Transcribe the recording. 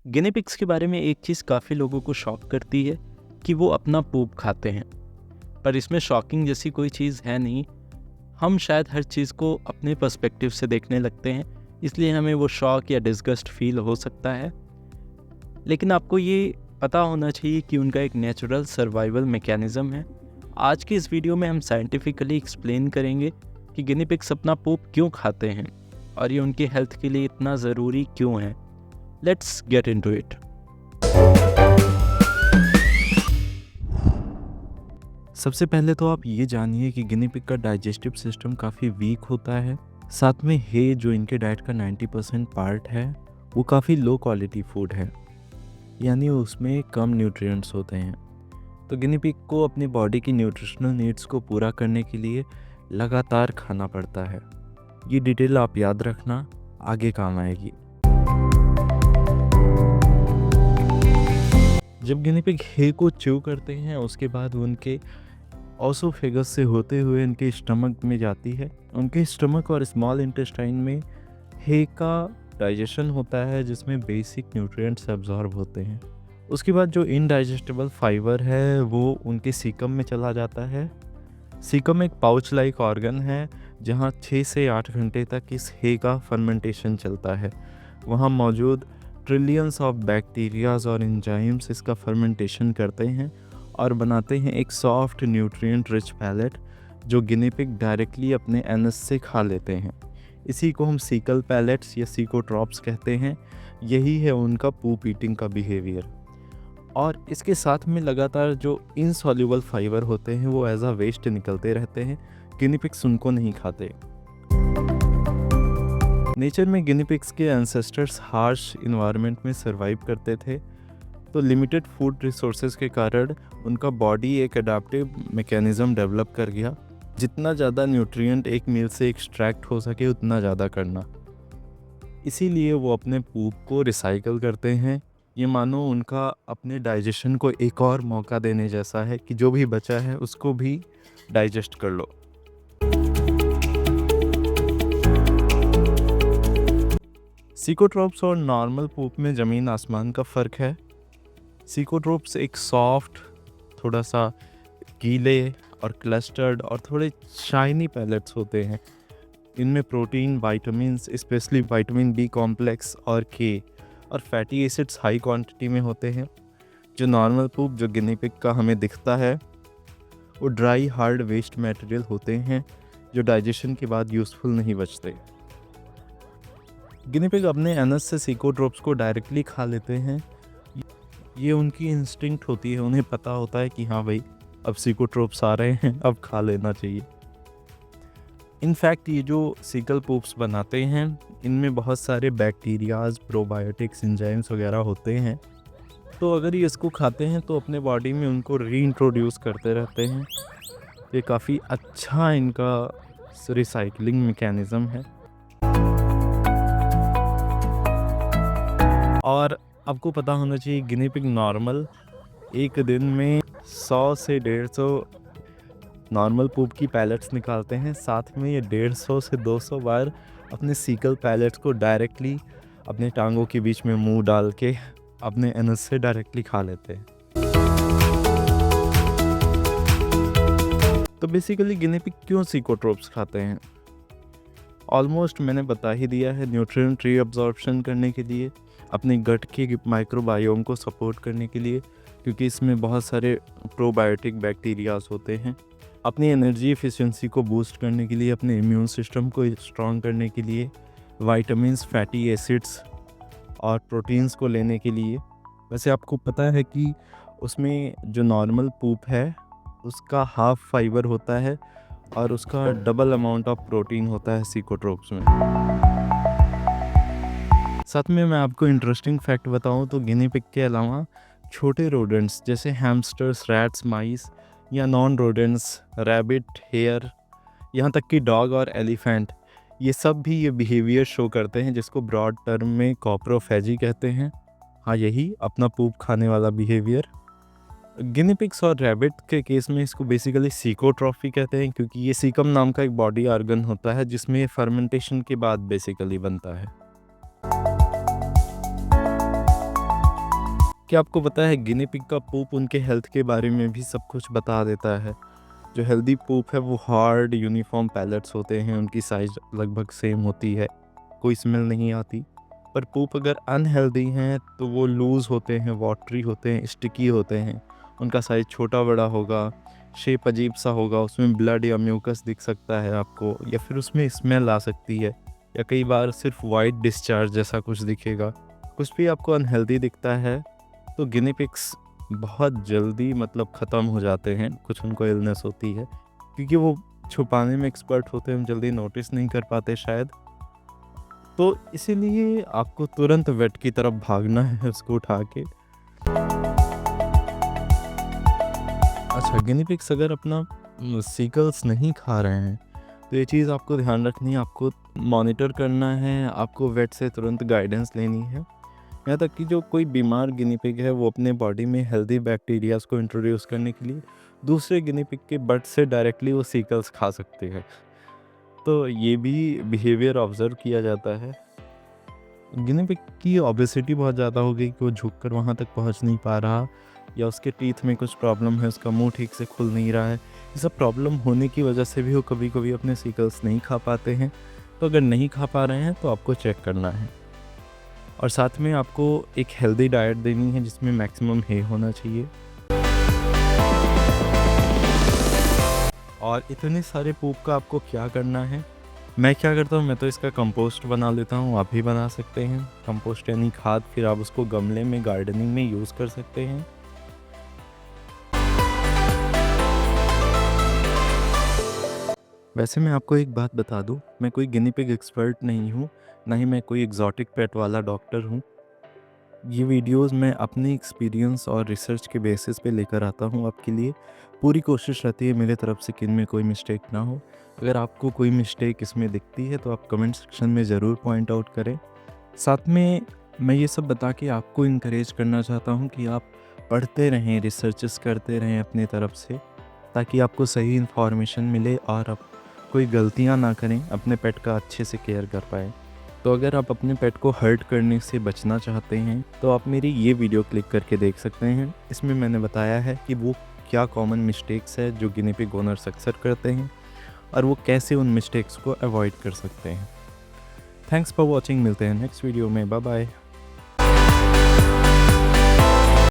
गिनी pigs के बारे में एक चीज़ काफ़ी लोगों को शॉक करती है कि वो अपना पूप खाते हैं। पर इसमें शॉकिंग जैसी कोई चीज़ है नहीं। हम शायद हर चीज़ को अपने पर्सपेक्टिव से देखने लगते हैं, इसलिए हमें वो शॉक या डिस्गस्ट फील हो सकता है। लेकिन आपको ये पता होना चाहिए कि उनका एक नेचुरल सर्वाइवल मैकेनिज़्म है। आज की इस वीडियो में हम साइंटिफिकली एक्सप्लेन करेंगे कि गिनी पिग्स अपना पूप क्यों खाते हैं और ये उनकी हेल्थ के लिए इतना ज़रूरी क्यों है। Let's get into it. सबसे पहले तो आप ये जानिए कि गिनी पिग का डाइजेस्टिव सिस्टम काफ़ी वीक होता है। साथ में हे जो इनके डाइट का 90% पार्ट है वो काफ़ी लो क्वालिटी फूड है, यानी उसमें कम न्यूट्रिएंट्स होते हैं। तो गिनी पिग को अपनी बॉडी की न्यूट्रिशनल नीड्स को पूरा करने के लिए लगातार खाना पड़ता है। ये डिटेल आप याद रखना, आगे काम आएगी। जब गिनी पिग हे को च्यू करते हैं उसके बाद उनके ऑसोफेगस से होते हुए उनके स्टमक में जाती है। उनके स्टमक और स्मॉल इंटेस्टाइन में हे का डाइजेशन होता है जिसमें बेसिक न्यूट्रिएंट्स एब्जॉर्ब होते हैं। उसके बाद जो इनडाइजेस्टेबल फाइबर है वो उनके सीकम में चला जाता है। सीकम एक पाउच लाइक ऑर्गन है जहाँ 6 से 8 घंटे तक इस हे का फर्मेंटेशन चलता है। वहाँ मौजूद ट्रिलियंस ऑफ बैक्टीरियाज और एंजाइम्स इसका फर्मेंटेशन करते हैं और बनाते हैं एक सॉफ्ट न्यूट्रिएंट रिच पैलेट जो गिनी पिग डायरेक्टली अपने एनस से खा लेते हैं। इसी को हम सीकल पैलेट्स या सीकोट्रॉप्स कहते हैं। यही है उनका पूप ईटिंग का बिहेवियर। और इसके साथ में लगातार जो इनसॉल्युबल फाइबर होते हैं वो एज अ वेस्ट निकलते रहते हैं। गिनी पिग्स उनको नहीं खाते। नेचर में गिनी पिग्स के एंसेस्टर्स हार्श इन्वायरमेंट में सर्वाइव करते थे, तो लिमिटेड फूड रिसोर्सेज के कारण उनका बॉडी एक अडाप्टिव मैकेनिज़्म डेवलप कर गया। जितना ज़्यादा न्यूट्रिएंट एक मील से एक्सट्रैक्ट हो सके उतना ज़्यादा करना। इसीलिए वो अपने पूप को रिसाइकल करते हैं। ये मानो उनका अपने डाइजेशन को एक और मौका देने जैसा है कि जो भी बचा है उसको भी डाइजेस्ट कर लो। सीकोट्रोप्स और नॉर्मल पूप में ज़मीन आसमान का फ़र्क है। सीकोट्रोप्स एक सॉफ्ट, थोड़ा सा गीले और क्लस्टर्ड और थोड़े शाइनी पैलेट्स होते हैं। इनमें protein, vitamins, specially vitamin B complex और के और फैटी एसिड्स हाई क्वांटिटी में होते हैं। जो नॉर्मल पूप जो गिनी पिग का हमें दिखता है वो ड्राई हार्ड वेस्ट मटेरियल होते हैं जो डाइजेशन के बाद यूज़फुल नहीं बचते। गिनी पिग अपने एनस से सीकोट्रोप्स को डायरेक्टली खा लेते हैं। ये उनकी इंस्टिंक्ट होती है, उन्हें पता होता है कि हाँ भाई अब सीकोट्रोप्स आ रहे हैं, अब खा लेना चाहिए। इनफैक्ट ये जो सीकल पूप्स बनाते हैं इनमें बहुत सारे बैक्टीरियाज, प्रोबायोटिक्स, एंजाइम्स वगैरह होते हैं। तो अगर ये इसको खाते हैं तो अपने बॉडी में उनको रीइंट्रोड्यूस करते रहते हैं। ये काफ़ी अच्छा इनका रिसाइकलिंग मैकेनिज़्म है। और आपको पता होना चाहिए गिनी पिग नॉर्मल एक दिन में 100 से 150 नॉर्मल पूप की पैलेट्स निकालते हैं। साथ में ये 150 से 200 बार अपने सीकल पैलेट्स को डायरेक्टली अपने टांगों के बीच में मुंह डाल के अपने एनस से डायरेक्टली खा लेते हैं। तो बेसिकली गिनी पिग क्यों सीकोट्रोप्स खाते हैं? ऑलमोस्ट मैंने बता ही दिया है। न्यूट्रिएंट रीअब्जॉर्प्शन करने के लिए, अपने गट के माइक्रोबायोम को सपोर्ट करने के लिए, क्योंकि इसमें बहुत सारे प्रोबायोटिक बैक्टीरियाज होते हैं। अपनी एनर्जी एफिशिएंसी को बूस्ट करने के लिए, अपने इम्यून सिस्टम को स्ट्रॉन्ग करने के लिए, विटामिन्स, फैटी एसिड्स और प्रोटीन्स को लेने के लिए। वैसे आपको पता है कि उसमें जो नॉर्मल पूप है उसका हाफ फाइबर होता है और उसका डबल अमाउंट ऑफ प्रोटीन होता है सीकोट्रोप्स में। साथ में मैं आपको इंटरेस्टिंग फैक्ट बताऊं तो गिनी पिग के अलावा छोटे रोडेंट्स जैसे हैमस्टर्स, रैट्स, माइस या नॉन रोडेंट्स, रैबिट, हेयर, यहाँ तक कि डॉग और एलिफेंट, ये सब भी ये बिहेवियर शो करते हैं जिसको ब्रॉड टर्म में कॉप्रोफेजी कहते हैं। हाँ, यही अपना पूप खाने वाला बिहेवियर। गिनी पिग्स और रैबिट के केस में इसको बेसिकली सीकोट्रॉफी कहते हैं, क्योंकि ये सीकम नाम का एक बॉडी ऑर्गन होता है जिसमें फर्मेंटेशन के बाद बेसिकली बनता है। क्या आपको पता है गिनी पिग का पूप उनके हेल्थ के बारे में भी सब कुछ बता देता है। जो हेल्दी पूप है वो हार्ड यूनिफॉर्म पैलेट्स होते हैं, उनकी साइज लगभग सेम होती है, कोई स्मेल नहीं आती। पर पूप अगर अनहेल्दी हैं तो वो लूज़ होते हैं, वाटरी होते हैं, स्टिकी होते हैं, उनका साइज़ छोटा बड़ा होगा, शेप अजीब सा होगा, उसमें ब्लड या म्यूकस दिख सकता है आपको, या फिर उसमें स्मेल आ सकती है, या कई बार सिर्फ वाइट डिस्चार्ज जैसा कुछ दिखेगा। कुछ भी आपको अनहेल्दी दिखता है तो गिनी पिग्स बहुत जल्दी मतलब ख़त्म हो जाते हैं, कुछ उनको इलनेस होती है, क्योंकि वो छुपाने में एक्सपर्ट होते हैं, हम जल्दी नोटिस नहीं कर पाते शायद। तो इसीलिए आपको तुरंत वेट की तरफ भागना है उसको उठा के। अच्छा, गिनी पिग्स अगर अपना सीकल्स नहीं खा रहे हैं तो ये चीज़ आपको ध्यान रखनी है, आपको मॉनिटर करना है, आपको वेट से तुरंत गाइडेंस लेनी है। यहाँ तक कि जो कोई बीमार गिनी पिग है वो अपने बॉडी में हेल्दी बैक्टीरियाज को इंट्रोड्यूस करने के लिए दूसरे गिनी पिग के बट से डायरेक्टली वो सीकल्स खा सकते हैं। तो ये भी बिहेवियर ऑब्जर्व किया जाता है। गिनी पिग की ओबेसिटी बहुत ज़्यादा हो गई कि वो झुककर वहाँ तक पहुँच नहीं पा रहा, या उसके टीथ में कुछ प्रॉब्लम है, उसका मुंह ठीक से खुल नहीं रहा है। ये सब प्रॉब्लम होने की वजह से भी वो कभी कभी अपने सीकल्स नहीं खा पाते हैं। तो अगर नहीं खा पा रहे हैं तो आपको चेक करना है, और साथ में आपको एक हेल्दी डाइट देनी है जिसमें मैक्सिमम हे होना चाहिए। और इतने सारे पूप का आपको क्या करना है, मैं क्या करता हूँ, मैं तो इसका कंपोस्ट बना लेता हूँ, आप भी बना सकते हैं। कंपोस्ट यानी खाद, फिर आप उसको गमले में गार्डनिंग में यूज़ कर सकते हैं। वैसे मैं आपको एक बात बता दूँ, मैं कोई गिनी पिग एक्सपर्ट नहीं हूँ, ना ही मैं कोई एग्जॉटिक पेट वाला डॉक्टर हूँ। ये वीडियोस मैं अपने एक्सपीरियंस और रिसर्च के बेसिस पे लेकर आता हूँ आपके लिए। पूरी कोशिश रहती है मेरे तरफ से कि इनमें कोई मिस्टेक ना हो। अगर आपको कोई मिस्टेक इसमें दिखती है तो आप कमेंट सेक्शन में ज़रूर पॉइंट आउट करें। साथ में मैं ये सब बता के आपको इनकरेज करना चाहता हूँ कि आप पढ़ते रहें, रिसर्चेस करते रहें अपनी तरफ से, ताकि आपको सही इन्फॉर्मेशन मिले और आप कोई गलतियाँ ना करें, अपने पेट का अच्छे से केयर कर पाएँ। तो अगर आप अपने पेट को हर्ट करने से बचना चाहते हैं तो आप मेरी ये वीडियो क्लिक करके देख सकते हैं। इसमें मैंने बताया है कि वो क्या कॉमन मिस्टेक्स है जो गिनी पिग ओनर्स अक्सर करते हैं, और वो कैसे उन मिस्टेक्स को अवॉइड कर सकते हैं। थैंक्स फॉर वॉचिंग, मिलते हैं नेक्स्ट वीडियो में, बाय बाय।